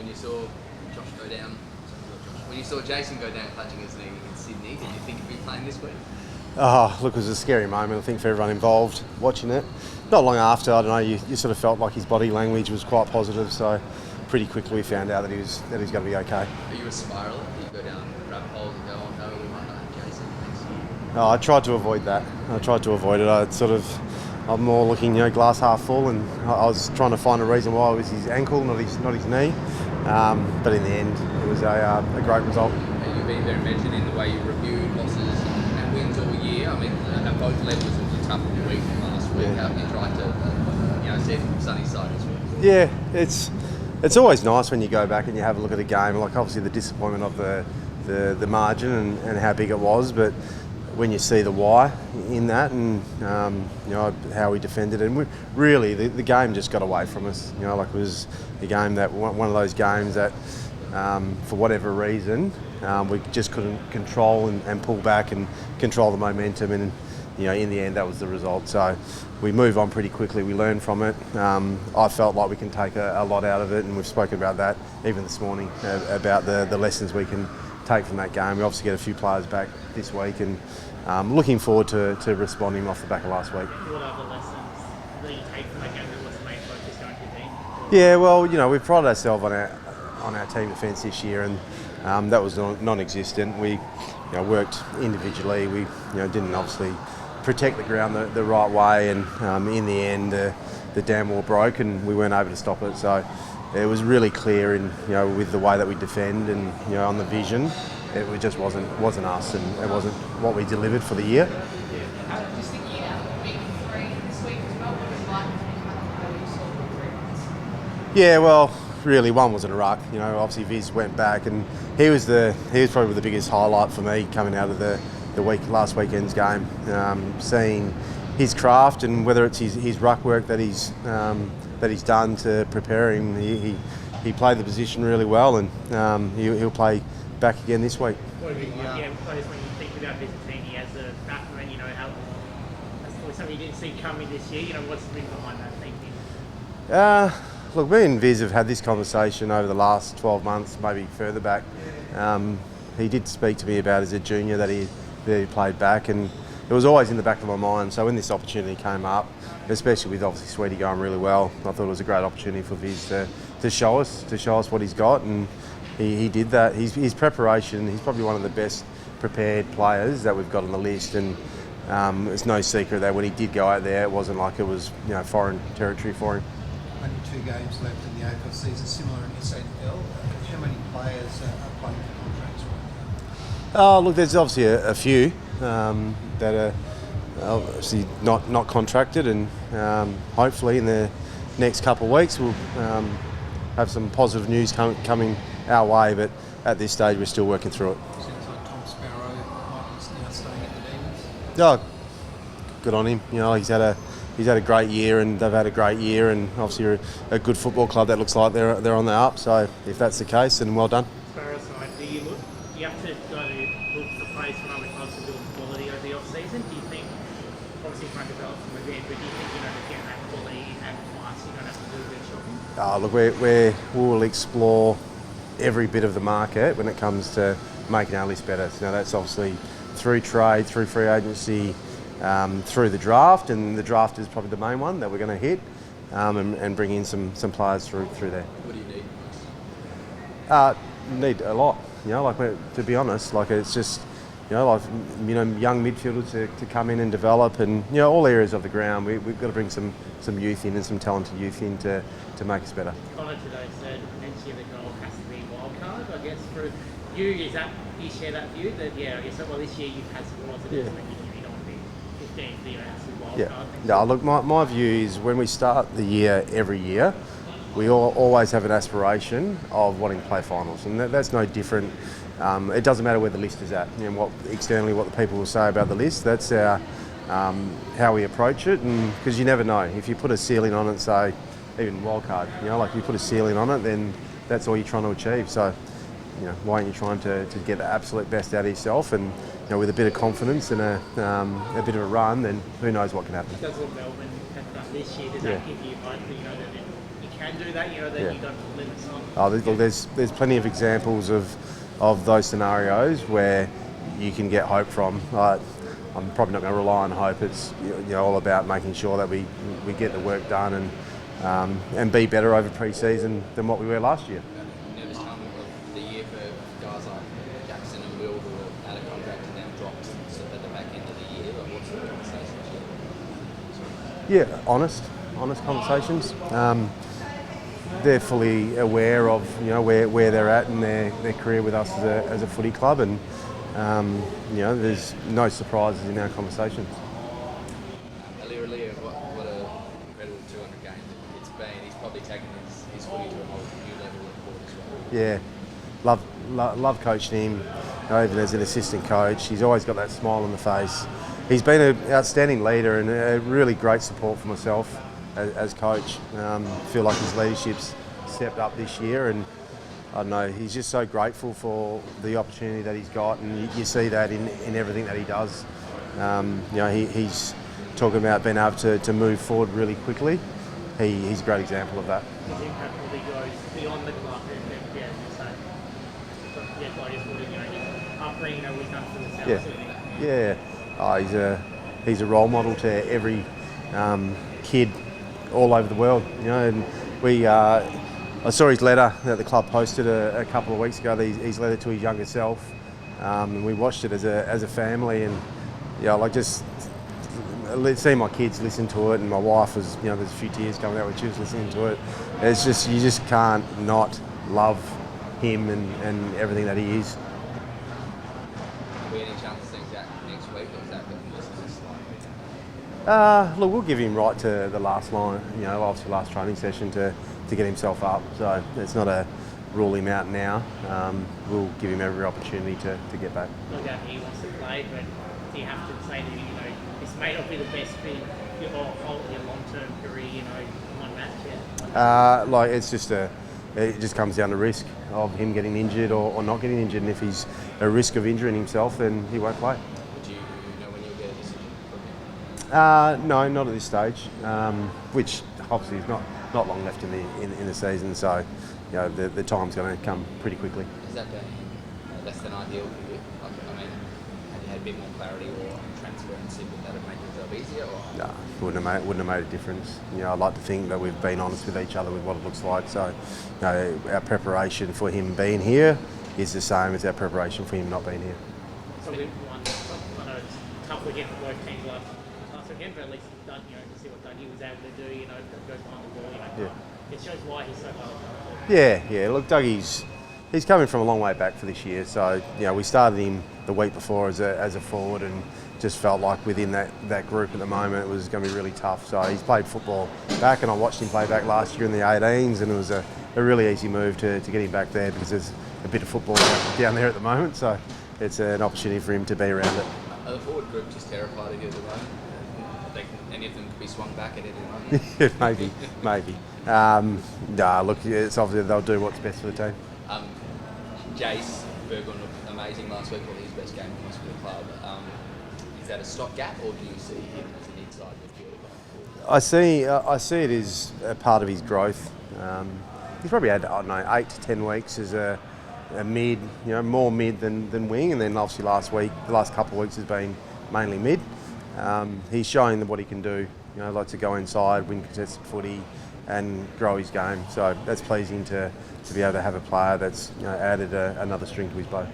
when you saw Josh go down, when you saw Jason go down clutching his knee in Sydney, did you think he'd be playing this week? Oh, look, it was a scary moment, I think, for everyone involved watching it. Not long after, I don't know, you sort of felt like his body language was quite positive, so pretty quickly we found out that he was going to be okay. Are you a spiraler? Do you go down rabbit holes and go, oh no, we might not have Jason next year? Oh, I tried to avoid that. I'm more looking, glass half full, and I was trying to find a reason why it was his ankle, not his knee. But in the end, it was a great result. You've been very measured in the way you reviewed losses and wins all year. I mean, at both levels, it was a tough week last week. How have you tried to, see it from sunny side this week? Yeah, it's always nice when you go back and you have a look at a game. Like obviously the disappointment of the margin and how big it was, but when you see the why in that and how we defended it, and really the game just got away from us. It was a game that one of those games that for whatever reason we just couldn't control and pull back and control the momentum, and in the end that was the result. So we move on pretty quickly. We learn from it. I felt like we can take a lot out of it, and we've spoken about that even this morning about the lessons we can take from that game. We obviously get a few players back this week, and looking forward to responding off the back of last week. What are the lessons that you take from that game? What's the main focus going to be? Yeah, well, we've prided ourselves on our team defence this year, and that was non-existent. We worked individually. We didn't obviously protect the ground the right way, and in the end the dam wall broke and we weren't able to stop it. So it was really clear in with the way that we defend and on the vision, it just wasn't us, and it wasn't what we delivered for the year. Just thinking about big three this week as well, what was like you saw 3 months? Yeah, well, really one wasn't a ruck. Obviously Viz went back, and he was probably the biggest highlight for me coming out of the last weekend's game. Seeing his craft and whether it's his ruck work that he's done to prepare him, he played the position really well, and he'll play back again this week. What do you players when you think about Versatility as a backman, how that's probably something you didn't see coming this year, what's the reason behind that thinking? Look, me and Viz have had this conversation over the last 12 months, maybe further back. He did speak to me about as a junior that he played back, and it was always in the back of my mind. So when this opportunity came up, especially with obviously Sweetie going really well, I thought it was a great opportunity for Viz to show us what he's got, and he did that. His preparation, he's probably one of the best prepared players that we've got on the list, and it's no secret that when he did go out there, it wasn't like it was foreign territory for him. Only 2 games left in the AFL season, similar in SANFL. How many players are playing for contracts right now? Look, there's obviously a few that are obviously not contracted, and hopefully in the next couple of weeks we'll have some positive news coming our way, but at this stage we're still working through it. Seems like Tom Sparrow might be now staying at the Demons. Oh, good on him. He's had a great year, and they've had a great year, and obviously a good football club that looks like they're on the up. So if that's the case, then well done. Sparrow side, do you have to go look for players from other clubs to build quality over the off-season? Do you think, obviously trying to develop from within, but do you think to get that quality and class, you're going to have to do a bit of shopping? Look, we will explore every bit of the market when it comes to making our list better. So that's obviously through trade, through free agency, through the draft, and the draft is probably the main one that we're going to hit, and bring in some players through there. What do you need? Need a lot. To be honest, it's just young midfielders to come in and develop, and all areas of the ground. We've got to bring some youth in and some talented youth in to make us better. Connor today said next year the goal has to be wild card. I guess for you, do you share that view that this year you've had some positives, but you don't want to be 15th, it has to be wild card. Yeah, look, my view is when we start the year every year, we always have an aspiration of wanting to play finals, and that's no different. It doesn't matter where the list is at, what the people will say about the list. That's how we approach it, and because you never know. If you put a ceiling on it, say even wild card, if you put a ceiling on it, then that's all you're trying to achieve. So, why aren't you trying to get the absolute best out of yourself, and with a bit of confidence and a bit of a run, then who knows what can happen. Does what Melbourne have done this year, does that give you hope that you can do that, you know, that Yeah. you got limits on. There's plenty of examples of those scenarios where you can get hope from. I'm probably not going to rely on hope. It's all about making sure that we get the work done and be better over pre-season than what we were last year. Nervous time of the year for guys like Jackson and Will who are out of contract and now dropped at the back end of the year. Like, what's the conversation here? Yeah, honest conversations. They're fully aware of where they're at in their career with us as a footy club, and there's no surprises in our conversations. Aliria, what a incredible 200 games it's been. He's probably taken his footy to a whole new level of court as well. Yeah, love coaching him. Even as an assistant coach, he's always got that smile on the face. He's been an outstanding leader and a really great support for myself as coach. Feel like his leadership's stepped up this year, and I don't know, he's just so grateful for the opportunity that he's got, and you see that in everything that he does. He's talking about being able to move forward really quickly. He's a great example of that. His impact really goes beyond the club and like his upbringing, we've done for the South. Yeah. He's a role model to every kid all over the world. And I saw his letter that the club posted a couple of weeks ago. His letter to his younger self, and we watched it as a family. And just seeing my kids listen to it, and my wife was, there's a few tears coming out when she was listening to it. It's just, you just can't not love him and everything that he is. Will be any chance of seeing Jack next week, or is that just like? Look, we'll give him right to the last line, obviously last training session to get himself up. So it's not a rule him out now. We'll give him every opportunity to get back. No doubt he wants to play, but do you have to say that, this may not be the best for your long-term career, one match, yeah? It just comes down to risk of him getting injured or not getting injured, and if he's a risk of injuring himself, then he won't play. Do you know when you'll get a decision from him? No, not at this stage. Which obviously is not long left in the season, so the time's going to come pretty quickly. Has that been less than ideal for you? Have you had a bit more clarity or transparency, would that have made your job easier? Or? No, wouldn't have made a difference. I'd like to think that we've been honest with each other with what it looks like. So, our preparation for him being here is the same as our preparation for him not being here. So we won. I know it's tough weekend for both teams last weekend, but at least to see what Dougie was able to do. Go behind the ball. It shows why he's so well. Yeah. Look, he's coming from a long way back for this year. So we started him the week before as a forward, and just felt like within that group at the moment it was going to be really tough. So he's played football back, and I watched him play back last year in the 18s, and it was a really easy move to get him back there because there's a bit of football down there at the moment. So it's an opportunity for him to be around it. Are the forward group just terrified of you at the moment? Any of them could be swung back at any moment? maybe. Look, it's obviously they'll do what's best for the team. Jace Burgoyne looked amazing last week, probably his best game almost for the club. Is that a stopgap, or do you see him as an inside midfielder going forward? I see it as a part of his growth. He's probably had 8 to 10 weeks as a mid, more mid than wing, and then obviously the last couple of weeks has been mainly mid. He's showing what he can do. Like to go inside, win contested footy, and grow his game. So that's pleasing to be able to have a player that's added another string to his bow.